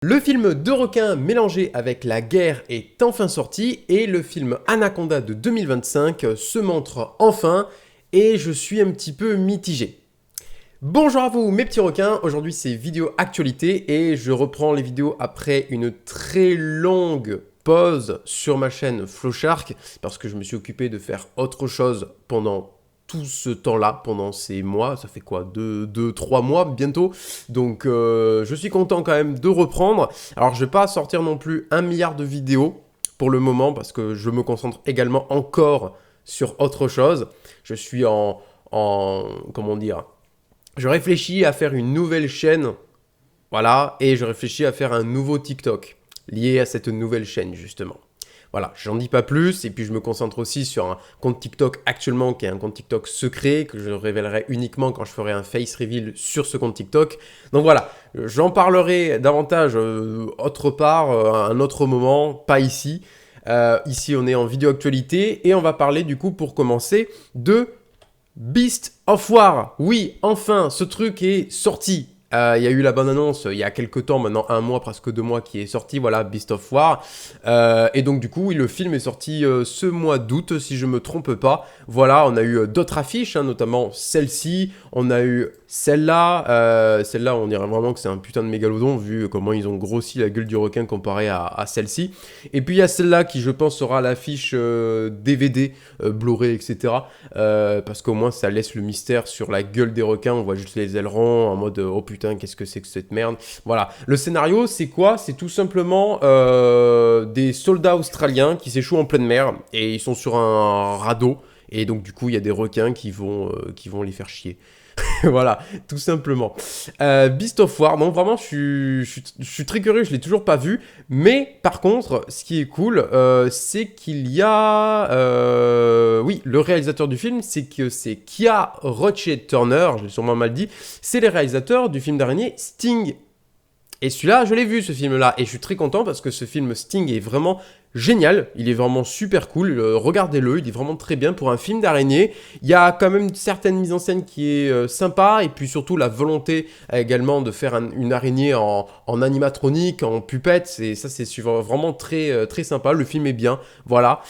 Le film de requin mélangé avec la guerre est enfin sorti et le film Anaconda de 2025 se montre enfin et je suis un petit peu mitigé. Bonjour à vous mes petits requins, aujourd'hui c'est vidéo actualité et je reprends les vidéos après une très longue pause sur ma chaîne Flowshark parce que je me suis occupé de faire autre chose pendant tout ce temps-là, pendant ces mois, ça fait quoi, 3 mois bientôt, donc je suis content quand même de reprendre. Alors je vais pas sortir non plus 1 milliard de vidéos pour le moment parce que je me concentre également encore sur autre chose. Je suis comment dire, je réfléchis à faire une nouvelle chaîne, voilà, et je réfléchis à faire un nouveau TikTok lié à cette nouvelle chaîne justement. Voilà, j'en dis pas plus, et puis je me concentre aussi sur un compte TikTok actuellement qui est un compte TikTok secret que je révélerai uniquement quand je ferai un face reveal sur ce compte TikTok. Donc voilà, j'en parlerai davantage autre part, à un autre moment, pas ici. Ici on est en vidéo actualité et on va parler du coup pour commencer de Beast of War. Oui, enfin, ce truc est sorti. Il y a eu la bande-annonce il y a quelques temps, maintenant 1 mois, presque 2 mois qui est sorti, voilà, Beast of War. Et donc du coup, oui, le film est sorti ce mois d'août, si je me trompe pas. Voilà, on a eu d'autres affiches, hein, notamment celle-ci, on a eu celle-là. Celle-là, on dirait vraiment que c'est un putain de mégalodon, vu comment ils ont grossi la gueule du requin comparé à celle-ci. Et puis il y a celle-là qui, je pense, sera l'affiche DVD, Blu-ray, etc. Parce qu'au moins, ça laisse le mystère sur la gueule des requins, on voit juste les ailerons en mode oh putain, qu'est-ce que c'est que cette merde. Voilà, le scénario c'est quoi? C'est tout simplement des soldats australiens qui s'échouent en pleine mer et ils sont sur un radeau et donc du coup il y a des requins qui vont les faire chier. Voilà, tout simplement. Beast of War, non, vraiment, je suis très curieux, je l'ai toujours pas vu. Mais par contre, ce qui est cool, c'est qu'il y a... oui, le réalisateur du film, c'est Kia Roche Turner, je l'ai sûrement mal dit. C'est les réalisateurs du film d'araignée Sting. Et celui-là, je l'ai vu, ce film-là. Et je suis très content parce que ce film Sting est vraiment génial. Il est vraiment super cool. Regardez-le, il est vraiment très bien pour un film d'araignée. Il y a quand même une certaine mise en scène qui est sympa. Et puis surtout, la volonté également de faire une araignée en animatronique, en pupette. Et ça, c'est vraiment très, très sympa. Le film est bien. Voilà.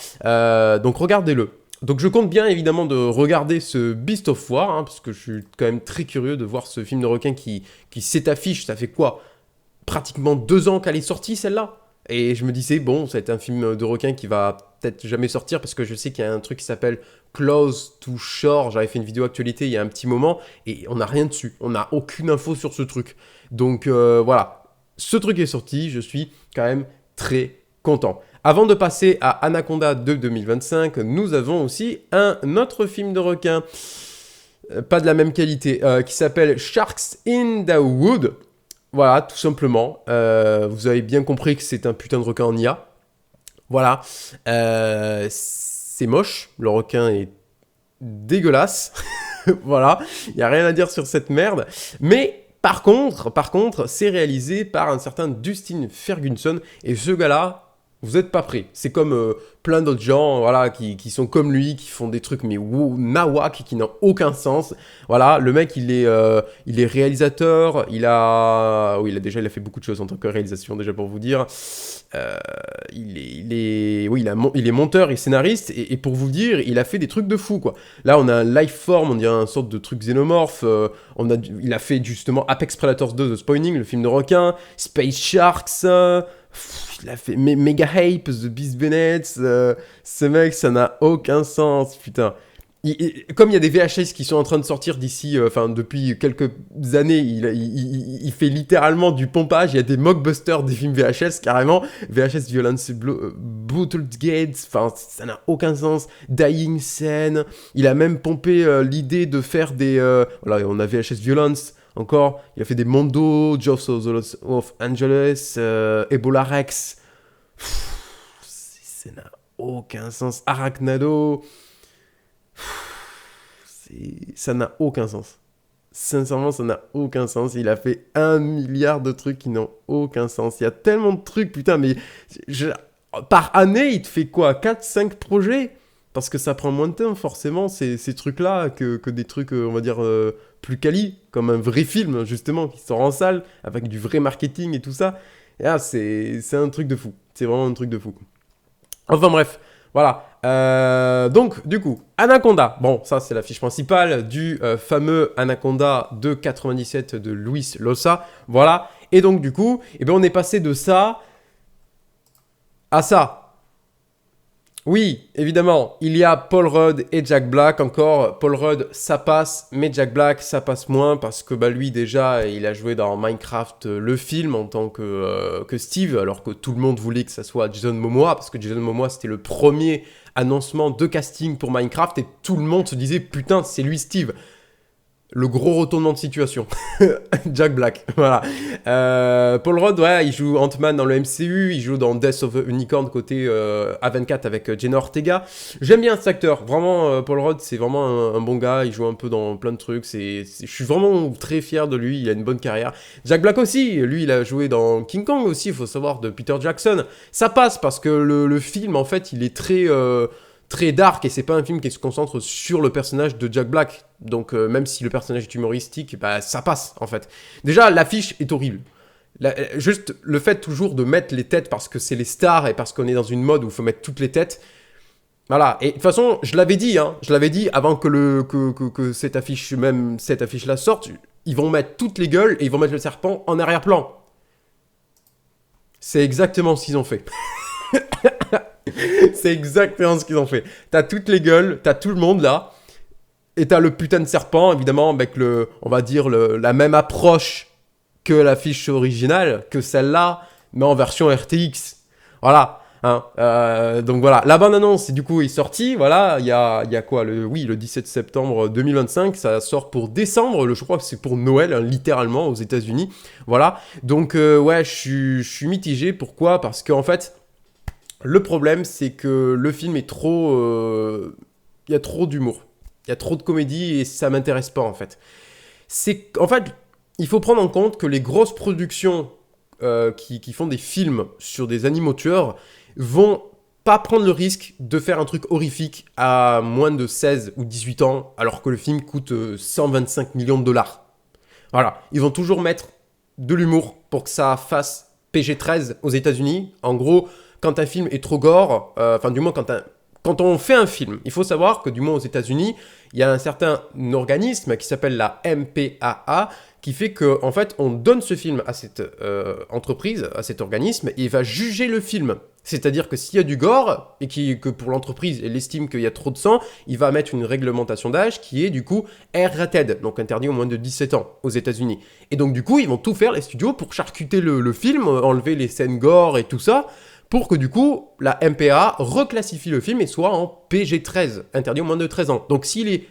Donc regardez-le. Donc je compte bien évidemment de regarder ce Beast of War, hein, parce que je suis quand même très curieux de voir ce film de requin qui s'affiche. Ça fait quoi? Pratiquement 2 ans qu'elle est sortie celle-là. Et je me disais, bon, c'est un film de requin qui va peut-être jamais sortir parce que je sais qu'il y a un truc qui s'appelle Close to Shore. J'avais fait une vidéo actualité il y a un petit moment et on n'a rien dessus. On n'a aucune info sur ce truc. Donc voilà, ce truc est sorti, je suis quand même très content. Avant de passer à Anaconda de 2025, nous avons aussi un autre film de requin, pas de la même qualité, qui s'appelle Sharks in the Wood. Voilà, tout simplement. Vous avez bien compris que c'est un putain de requin en IA. Voilà. C'est moche. Le requin est dégueulasse. Voilà. Il n'y a rien à dire sur cette merde. Mais par contre, c'est réalisé par un certain Dustin Ferguson. Et ce gars-là, vous n'êtes pas prêts. C'est comme plein d'autres gens, voilà, qui sont comme lui, qui font des trucs mais nawak, qui n'ont aucun sens. Voilà, le mec, il est réalisateur, il a fait beaucoup de choses en tant que réalisation, déjà pour vous dire. Il est monteur et scénariste, et pour vous dire, il a fait des trucs de fou, quoi. Là, on a un Lifeform, on dirait un sorte de truc xénomorphe. Il a fait justement Apex Predators 2, The Spawning, le film de requin, Space Sharks. Il a fait Mega Ape, The Beast Bennett. Ce mec, ça n'a aucun sens, putain. Comme il y a des VHS qui sont en train de sortir d'ici, depuis quelques années, il fait littéralement du pompage. Il y a des mockbusters des films VHS, carrément. VHS Violence Brutal Gates, ça n'a aucun sens. Dying Scene. Il a même pompé l'idée de faire des... voilà, on a VHS Violence. Encore, il a fait des Mondo, Jaws of Angeles, Ebola Rex. Ça n'a aucun sens. Arachnado. Ça n'a aucun sens. Sincèrement, ça n'a aucun sens. Il a fait 1 milliard de trucs qui n'ont aucun sens. Il y a tellement de trucs, putain, mais... par année, il te fait quoi, 4-5 projets? Parce que ça prend moins de temps, forcément, ces trucs-là, que des trucs, on va dire, plus quali, comme un vrai film, justement, qui sort en salle, avec du vrai marketing et tout ça. Et là, c'est un truc de fou. C'est vraiment un truc de fou. Enfin bref, voilà. Donc, du coup, Anaconda. Bon, ça, c'est l'affiche principale du fameux Anaconda de 97 de Luis Loza. Voilà. Et donc, du coup, eh ben, on est passé de ça à ça. Oui, évidemment, il y a Paul Rudd et Jack Black encore. Paul Rudd, ça passe, mais Jack Black, ça passe moins parce que bah, lui, déjà, il a joué dans Minecraft, le film, en tant que Steve, alors que tout le monde voulait que ça soit Jason Momoa, parce que Jason Momoa, c'était le premier annoncement de casting pour Minecraft, et tout le monde se disait, putain, c'est lui Steve. Le gros retournement de situation. Jack Black, voilà. Paul Rudd, ouais, il joue Ant-Man dans le MCU, il joue dans Death of the Unicorn côté A24 avec Jenna Ortega. J'aime bien cet acteur, vraiment, Paul Rudd, c'est vraiment un bon gars, il joue un peu dans plein de trucs, je suis vraiment très fier de lui, il a une bonne carrière. Jack Black aussi, lui, il a joué dans King Kong aussi, il faut savoir, de Peter Jackson. Ça passe parce que le film, en fait, il est très dark et c'est pas un film qui se concentre sur le personnage de Jack Black. Donc même si le personnage est humoristique, bah ça passe en fait. Déjà l'affiche est horrible. Juste le fait toujours de mettre les têtes parce que c'est les stars et parce qu'on est dans une mode où il faut mettre toutes les têtes. Voilà, et de toute façon, je l'avais dit avant que cette affiche-là sorte, ils vont mettre toutes les gueules et ils vont mettre le serpent en arrière-plan. C'est exactement ce qu'ils ont fait. C'est exactement ce qu'ils ont fait. T'as toutes les gueules, t'as tout le monde là, et t'as le putain de serpent, évidemment, avec on va dire, la même approche que l'affiche originale, que celle-là, mais en version RTX. Voilà. Hein, donc voilà, la bande-annonce, du coup, est sortie. Voilà, il y a quoi le 17 septembre 2025, ça sort pour décembre. Je crois que c'est pour Noël, hein, littéralement, aux États-Unis. Voilà. Donc, ouais, je suis mitigé. Pourquoi ? Parce qu'en fait, le problème, c'est que le film est trop... Il y a trop d'humour. Il y a trop de comédie et ça m'intéresse pas, en fait. En fait, il faut prendre en compte que les grosses productions qui font des films sur des animaux tueurs vont pas prendre le risque de faire un truc horrifique à moins de 16 ou 18 ans, alors que le film coûte 125 millions de dollars. Voilà. Ils vont toujours mettre de l'humour pour que ça fasse PG-13 aux États-Unis. En gros... Quand un film est trop gore, enfin du moins quand on fait un film, il faut savoir que du moins aux États-Unis, il y a un certain organisme qui s'appelle la MPAA qui fait que en fait on donne ce film à cette entreprise, à cet organisme, et il va juger le film. C'est-à-dire que s'il y a du gore et que pour l'entreprise elle estime qu'il y a trop de sang, il va mettre une réglementation d'âge qui est du coup R-rated, donc interdit au moins de 17 ans aux États-Unis. Et donc du coup ils vont tout faire les studios pour charcuter le film, enlever les scènes gore et tout ça, pour que du coup, la MPA reclassifie le film et soit en PG-13, interdit au moins de 13 ans. Donc s'il est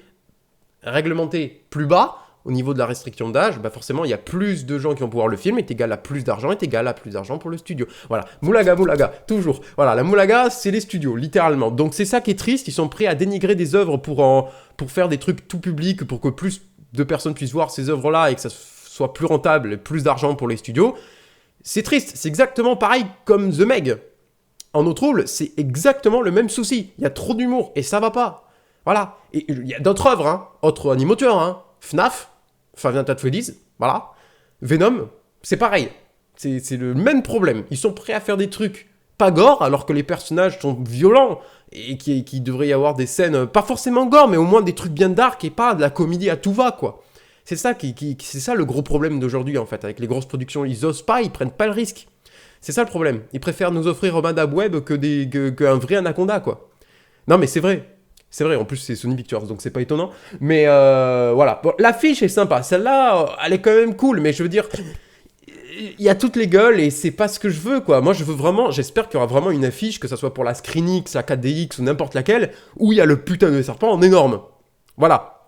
réglementé plus bas, au niveau de la restriction d'âge, bah forcément, il y a plus de gens qui vont pouvoir le film, est égal à plus d'argent, est égal à plus d'argent pour le studio. Voilà, moulaga, toujours. Voilà, la moulaga, c'est les studios, littéralement. Donc c'est ça qui est triste, ils sont prêts à dénigrer des œuvres pour faire des trucs tout publics, pour que plus de personnes puissent voir ces œuvres-là et que ça soit plus rentable et plus d'argent pour les studios. C'est triste, c'est exactement pareil comme The Meg. En eau trouble, c'est exactement le même souci. Il y a trop d'humour et ça va pas. Voilà. Et il y a d'autres œuvres, hein, autres animaux tueurs, hein. FNAF, Five Nights at Freddy's, voilà. Venom, c'est pareil. C'est le même problème. Ils sont prêts à faire des trucs pas gore alors que les personnages sont violents et qu'il devrait y avoir des scènes, pas forcément gore, mais au moins des trucs bien dark et pas de la comédie à tout va, quoi. C'est ça, c'est ça le gros problème d'aujourd'hui, en fait, avec les grosses productions. Ils osent pas, ils prennent pas le risque. C'est ça le problème. Ils préfèrent nous offrir Roman Web qu'un vrai Anaconda, quoi. Non, mais c'est vrai. C'est vrai, en plus c'est Sony Pictures, donc c'est pas étonnant. Mais voilà. Bon, l'affiche est sympa. Celle-là, elle est quand même cool, mais je veux dire, il y a toutes les gueules et c'est pas ce que je veux, quoi. Moi, je veux vraiment, j'espère qu'il y aura vraiment une affiche, que ça soit pour la ScreenX, la 4DX ou n'importe laquelle, où il y a le putain de serpent en énorme. Voilà.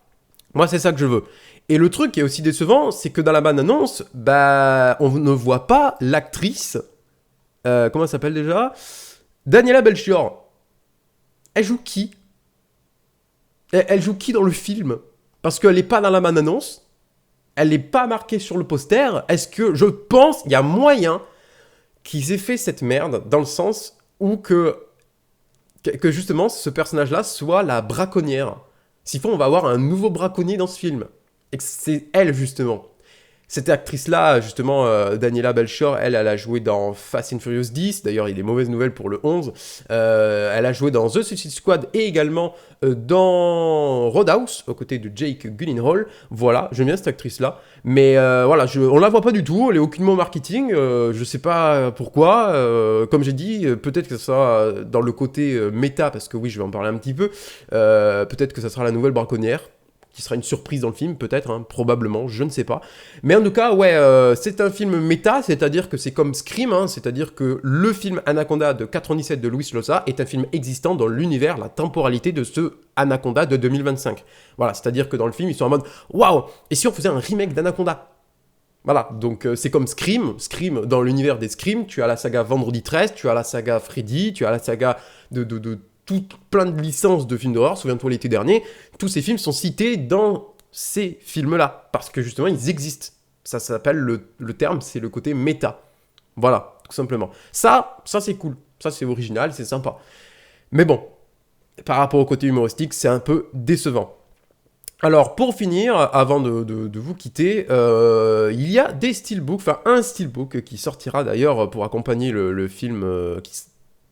Moi, c'est ça que je veux. Et le truc qui est aussi décevant, c'est que dans la bande-annonce, bah, on ne voit pas l'actrice. Comment elle s'appelle déjà ? Daniela Melchior. Elle joue qui ? Elle joue qui dans le film ? Parce qu'elle n'est pas dans la bande-annonce. Elle n'est pas marquée sur le poster. Est-ce que, je pense, il y a moyen qu'ils aient fait cette merde dans le sens où que justement ce personnage-là soit la braconnière. S'il faut, on va avoir un nouveau braconnier dans ce film. Et que c'est elle, justement. Cette actrice-là, justement, Daniela Melchior, elle a joué dans Fast and Furious 10. D'ailleurs, il y a des mauvaises nouvelles pour le 11. Elle a joué dans The Suicide Squad et également dans Roadhouse, aux côtés de Jake Gyllenhaal. Voilà, j'aime bien cette actrice-là. Mais voilà, on la voit pas du tout. Elle est aucunement marketing. Je sais pas pourquoi. Comme j'ai dit, peut-être que ça sera dans le côté méta, parce que oui, je vais en parler un petit peu. Peut-être que ça sera la nouvelle braconnière, qui sera une surprise dans le film, peut-être, hein, probablement, je ne sais pas. Mais en tout cas, ouais, c'est un film méta, c'est-à-dire que c'est comme Scream, hein, c'est-à-dire que le film Anaconda de 97 de Luis Loza est un film existant dans l'univers, la temporalité de ce Anaconda de 2025. Voilà, c'est-à-dire que dans le film, ils sont en mode « Waouh, et si on faisait un remake d'Anaconda ?» Voilà, donc c'est comme Scream, dans l'univers des Scream, tu as la saga Vendredi 13, tu as la saga Freddy, tu as la saga de plein de licences de films d'horreur, souviens-toi l'été dernier, tous ces films sont cités dans ces films-là, parce que justement ils existent. Ça s'appelle, le terme, c'est le côté méta. Voilà, tout simplement. Ça c'est cool, ça c'est original, c'est sympa. Mais bon, par rapport au côté humoristique, c'est un peu décevant. Alors, pour finir, avant de vous quitter, il y a des steelbooks, enfin un steelbook qui sortira d'ailleurs pour accompagner le film,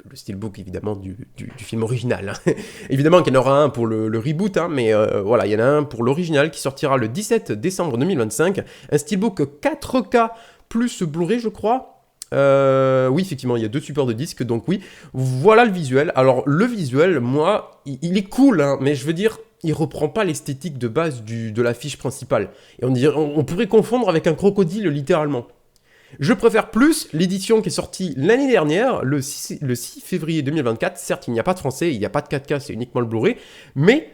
le steelbook évidemment du film original. Hein. Évidemment qu'il y en aura un pour le reboot, hein, mais voilà, il y en a un pour l'original qui sortira le 17 décembre 2025. Un steelbook 4K plus Blu-ray, je crois. Oui, effectivement, il y a 2 supports de disques, donc oui. Voilà le visuel. Alors, le visuel, moi, il est cool, hein, mais je veux dire, il reprend pas l'esthétique de base de l'affiche principale. Et on pourrait confondre avec un crocodile, littéralement. Je préfère plus l'édition qui est sortie l'année dernière, le 6 février 2024. Certes, il n'y a pas de français, il n'y a pas de 4K, c'est uniquement le Blu-ray, mais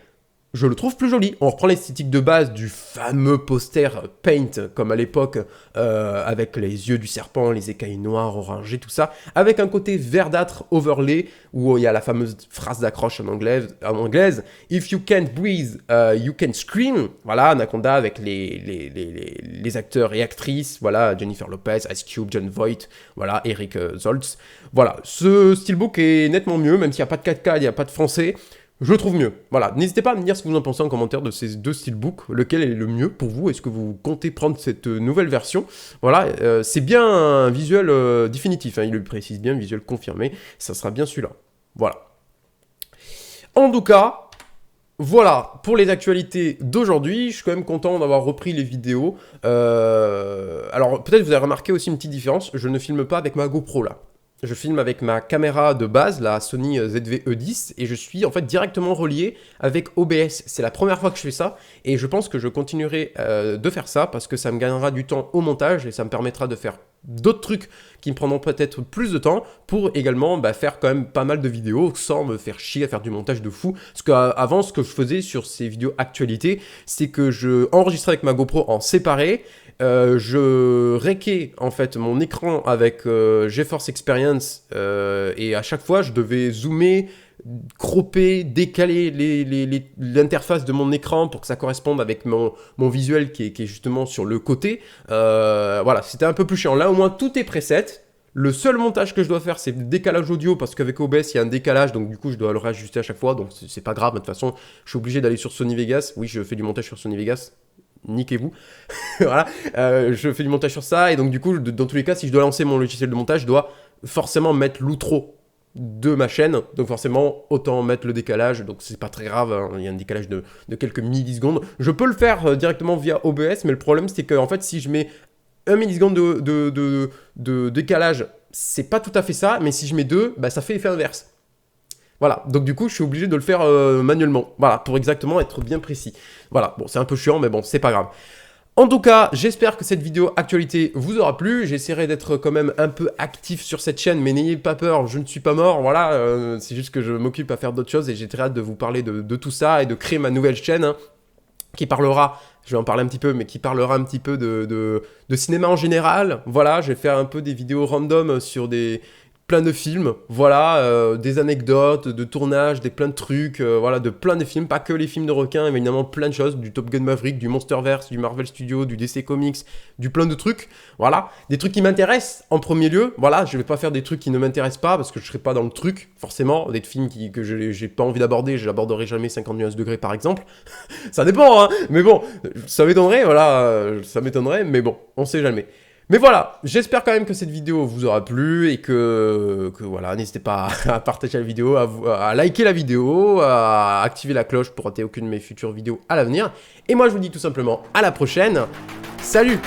je le trouve plus joli. On reprend l'esthétique de base du fameux poster Paint, comme à l'époque, avec les yeux du serpent, les écailles noires, orangées, tout ça, avec un côté verdâtre overlay, où il y a la fameuse phrase d'accroche en anglaise, If you can't breathe, you can scream. Voilà, Anaconda avec les acteurs et actrices, voilà, Jennifer Lopez, Ice Cube, Jon Voight, voilà, Eric Zoltz. Voilà, ce steelbook est nettement mieux, même s'il n'y a pas de 4K, il n'y a pas de français. Je le trouve mieux. Voilà, n'hésitez pas à me dire ce que vous en pensez en commentaire de ces 2 steelbooks. Lequel est le mieux pour vous? Est-ce que vous comptez prendre cette nouvelle version? Voilà, c'est bien un visuel définitif, hein, il le précise bien, visuel confirmé. Ça sera bien celui-là. Voilà. En tout cas, voilà pour les actualités d'aujourd'hui. Je suis quand même content d'avoir repris les vidéos. Alors, peut-être vous avez remarqué aussi une petite différence. Je ne filme pas avec ma GoPro là. Je filme avec ma caméra de base, la Sony ZV-E10, et je suis en fait directement relié avec OBS. C'est la première fois que je fais ça, et je pense que je continuerai de faire ça, parce que ça me gagnera du temps au montage, et ça me permettra de faire d'autres trucs qui me prendront peut-être plus de temps, pour également faire quand même pas mal de vidéos, sans me faire chier à faire du montage de fou. Parce qu'avant, ce que je faisais sur ces vidéos actualités, c'est que je enregistrais avec ma GoPro en séparé, je réquais en fait mon écran avec GeForce Experience et à chaque fois je devais zoomer, cropper, décaler l'interface de mon écran pour que ça corresponde avec mon visuel qui est justement sur le côté. Voilà, c'était un peu plus chiant. Là au moins tout est preset. Le seul montage que je dois faire, c'est le décalage audio, parce qu'avec OBS, il y a un décalage, donc du coup, je dois le réajuster à chaque fois, donc c'est pas grave, de toute façon, je suis obligé d'aller sur Sony Vegas. Oui, je fais du montage sur Sony Vegas. Niquez-vous. Voilà, je fais du montage sur ça, et donc du coup, dans tous les cas, si je dois lancer mon logiciel de montage, je dois forcément mettre l'outro de ma chaîne, donc forcément, autant mettre le décalage, donc c'est pas très grave, hein, il y a un décalage de quelques millisecondes. Je peux le faire directement via OBS, mais le problème, c'est que en fait, si je mets 1 milliseconde de décalage, c'est pas tout à fait ça, mais si je mets 2, ça fait l'effet inverse. Voilà, donc du coup, je suis obligé de le faire manuellement, voilà, pour exactement être bien précis. Voilà, bon, c'est un peu chiant, mais bon, c'est pas grave. En tout cas, j'espère que cette vidéo actualité vous aura plu. J'essaierai d'être quand même un peu actif sur cette chaîne, mais n'ayez pas peur, je ne suis pas mort, voilà. C'est juste que je m'occupe à faire d'autres choses et j'ai très hâte de vous parler de tout ça et de créer ma nouvelle chaîne, hein, qui parlera, je vais en parler un petit peu, mais qui parlera un petit peu de cinéma en général. Voilà, je vais faire un peu des vidéos random sur des plein de films, voilà, des anecdotes, de tournage, plein de trucs, voilà, de plein de films, pas que les films de requins, évidemment plein de choses, du Top Gun Maverick, du Monsterverse, du Marvel Studios, du DC Comics, du plein de trucs, voilà, des trucs qui m'intéressent en premier lieu, voilà, je vais pas faire des trucs qui ne m'intéressent pas, parce que je serai pas dans le truc, forcément, des films que j'ai pas envie d'aborder, je l'aborderai jamais 50 nuances degrés par exemple, ça dépend, hein, mais bon, ça m'étonnerait, voilà, ça m'étonnerait, mais bon, on sait jamais. Mais voilà, j'espère quand même que cette vidéo vous aura plu et que voilà, n'hésitez pas à partager la vidéo, à liker la vidéo, à activer la cloche pour rater aucune de mes futures vidéos à l'avenir. Et moi je vous dis tout simplement à la prochaine, salut!